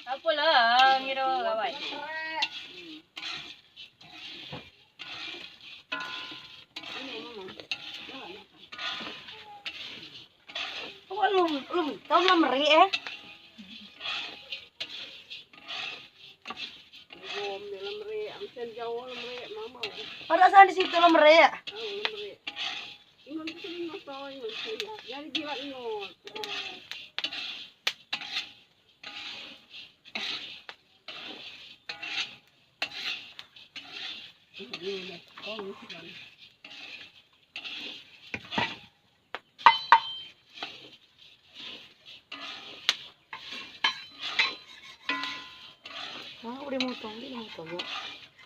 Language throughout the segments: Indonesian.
Apa lah ngira gawai. Kok lu tau lemri eh? Pada saat di situ lemri ya? Hah, udah motong ya?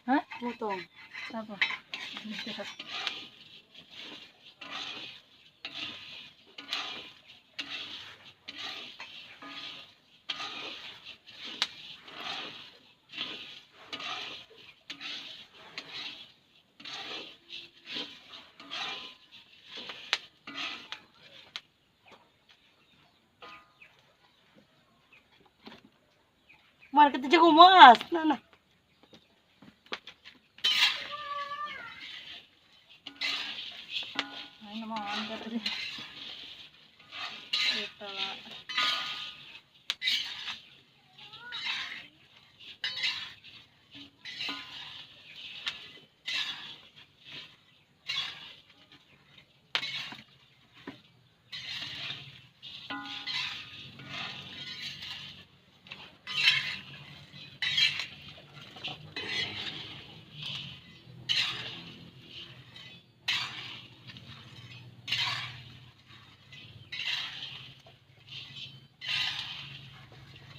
Hah? Motong. Apa? Mana kita jago mas, nana. Ay, naman. Ito lang.